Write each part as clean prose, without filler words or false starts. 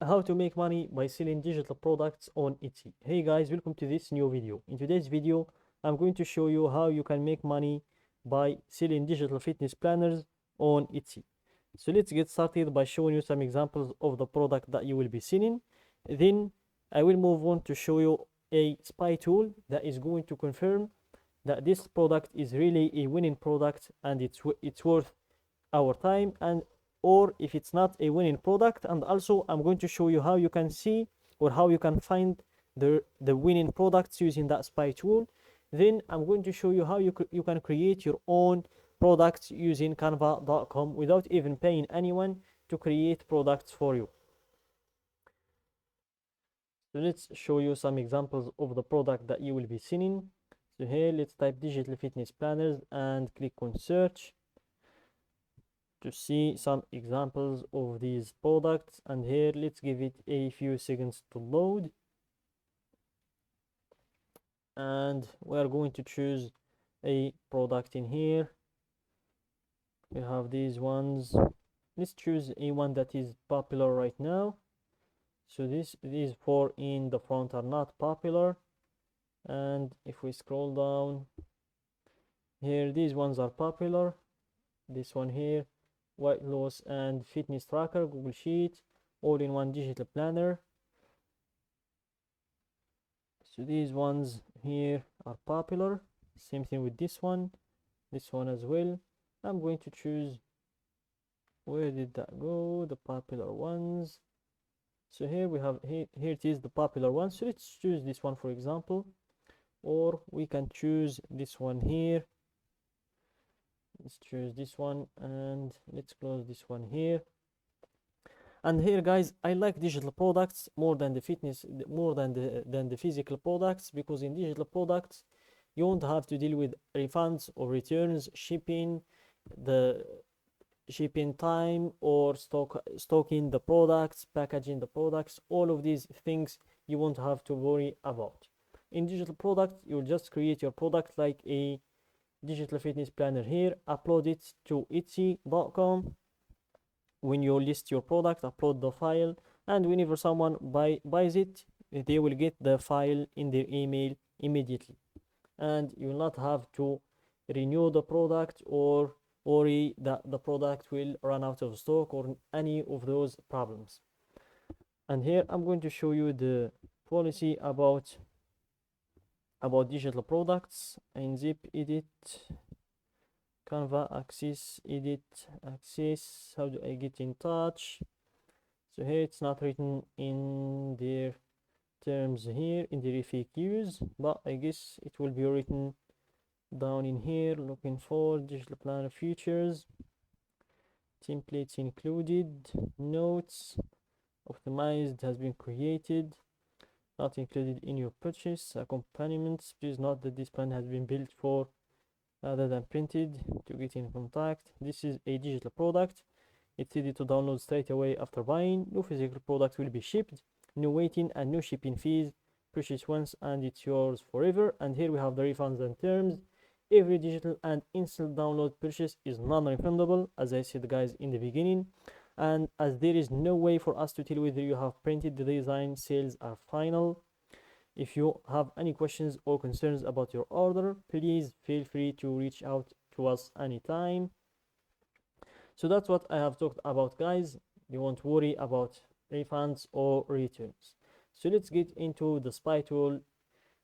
how to make money by selling digital products on Etsy. Hey guys, welcome to this new video. In today's video, I'm going to show you how you can make money by selling digital fitness planners on Etsy. So let's get started by showing you some examples of the product that you will be selling. Then I will move on to show you a spy tool that is going to confirm that this product is really a winning product and it's worth our time, and or if it's not a winning product. And also I'm going to show you how you can see or how you can find the winning products using that spy tool. Then I'm going to show you how you can create your own products using canva.com without even paying anyone to create products for you. So let's show you some examples of the product that you will be seeing. So here let's type digital fitness planners and click on search to see some examples of these products. And here let's give it a few seconds to load, and we are going to choose a product in here. We have these ones. Let's choose a one that is popular right now. So these four in the front are not popular, and if we scroll down here, these ones are popular. This one here, weight loss and fitness tracker, Google Sheet, all-in-one digital planner. So these ones here are popular. Same thing with this one as well. I'm going to choose, where did that go, the popular ones. So here we have, here it is, the popular one. So let's choose this one, for example, or we can choose this one here. Let's choose this one, and let's close this one here. And here guys, I like digital products more than the fitness, more than the physical products, because in digital products you won't have to deal with refunds or returns, shipping, the shipping time, or stocking the products, packaging the products. All of these things you won't have to worry about. In digital products, you'll just create your product like a digital fitness planner here, upload it to Etsy.com. When you list your product, upload the file, and whenever someone buys it, they will get the file in their email immediately, and you will not have to renew the product or worry that the product will run out of stock or any of those problems. And here I'm going to show you the policy about digital products. In zip edit, Canva, access, edit, access. How do I get in touch? So here it's not written in their terms here, in the FAQs, but I guess it will be written down in here. Looking for digital planner features, templates included, notes, optimized has been created, not included in your purchase, accompaniments. Please note that this plan has been built for rather than printed. To get in contact, this is a digital product. It's easy to download straight away after buying. No physical product will be shipped, no waiting and no shipping fees. Purchase once and it's yours forever. And here we have the refunds and terms. Every digital and instant download purchase is non-refundable, as I said guys in the beginning, and as there is no way for us to tell whether you have printed the design, sales are final. If you have any questions or concerns about your order, please feel free to reach out to us anytime. So that's what I have talked about guys. You won't worry about refunds or returns. So let's get into the spy tool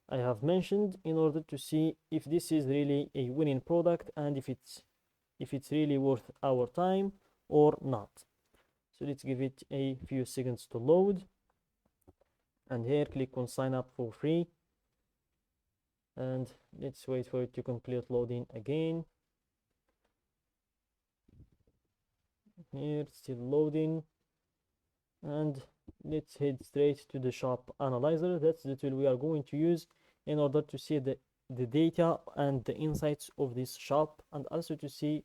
I have mentioned in order to see if this is really a winning product and if it's really worth our time or not. So let's give it a few seconds to load, and here click on sign up for free, and let's wait for it to complete loading again. Here still loading, and let's head straight to the shop analyzer. That's the tool we are going to use in order to see the data and the insights of this shop, and also to see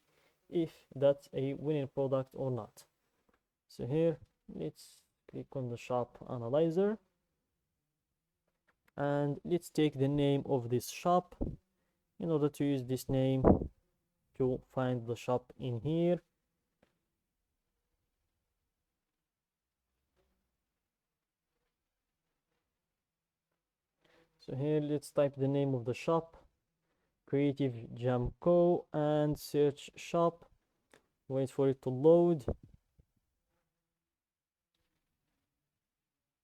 if that's a winning product or not. So here let's click on the shop analyzer, and let's take the name of this shop in order to use this name to find the shop in here. So here let's type the name of the shop, Creative Jam Co, and search shop. Wait for it to load.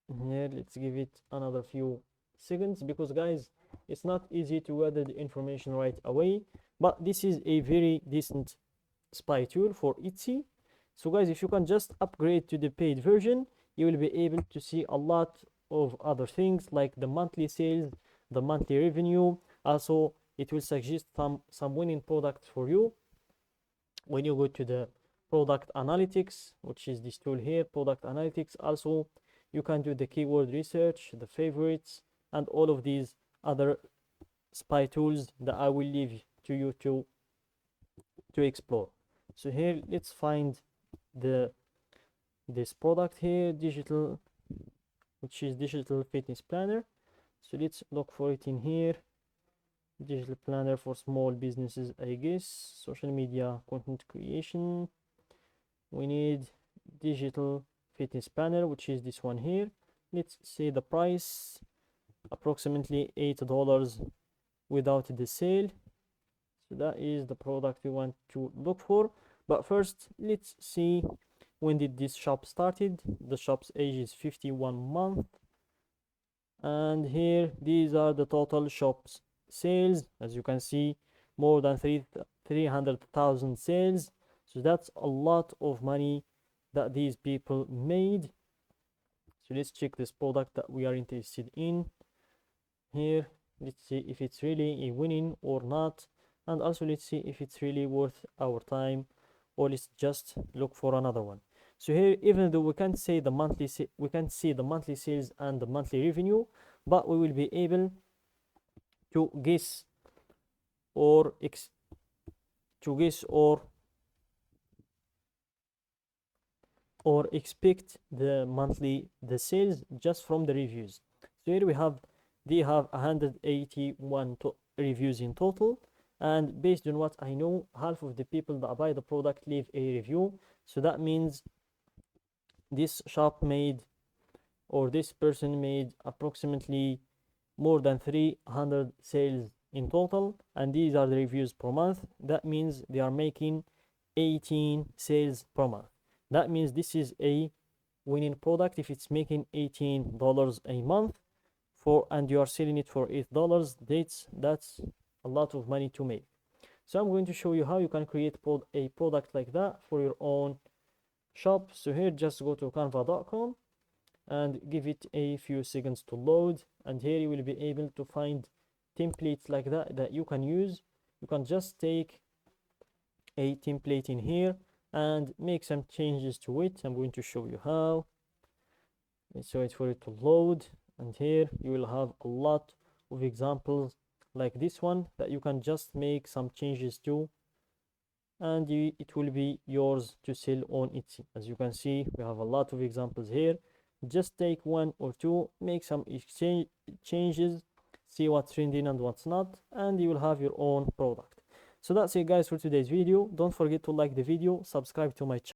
Here let's give it another few seconds, because guys, it's not easy to gather the information right away, but this is a very decent spy tool for Etsy. So guys, if you can just upgrade to the paid version, you will be able to see a lot of other things like the monthly sales, the monthly revenue. Also, it will suggest some winning products for you. When you go to the product analytics, which is this tool here, product analytics, also you can do the keyword research, the favorites, and all of these other spy tools that I will leave to you to explore. So here let's find this product here, digital, which is digital fitness planner. So let's look for it in here. Digital planner for small businesses, I guess. Social media content creation. We need digital fitness planner, which is this one here. Let's say the price approximately $8 without the sale. So that is the product we want to look for. But first, let's see when did this shop started. The shop's age is 51 months, and here these are the total shop's sales. As you can see, more than 300,000 sales. So that's a lot of money that these people made. So let's check this product that we are interested in here. Let's see if it's really a winning or not, and also let's see if it's really worth our time, or let's just look for another one. So here, even though we can't see the monthly sales and the monthly revenue, but we will be able to guess or expect the sales just from the reviews. So here they have 181 reviews in total, and based on what I know, half of the people that buy the product leave a review. So that means this shop made, or this person made, approximately more than 300 sales in total, and these are the reviews per month. That means they are making 18 sales per month. That means this is a winning product if it's making $18 a month and you are selling it for $8. That's a lot of money to make. So I'm going to show you how you can create a product like that for your own shop. So here, just go to canva.com and give it a few seconds to load, and here you will be able to find templates like that you can use. You can just take a template in here and make some changes to it. I'm going to show you how. Let's wait for it to load, and here you will have a lot of examples like this one that you can just make some changes to, and it will be yours to sell on Etsy. As you can see, we have a lot of examples here. Just take one or two, make some changes, see what's trending and what's not, and you will have your own product. So that's it guys for today's video. Don't forget to like the video, subscribe to my channel.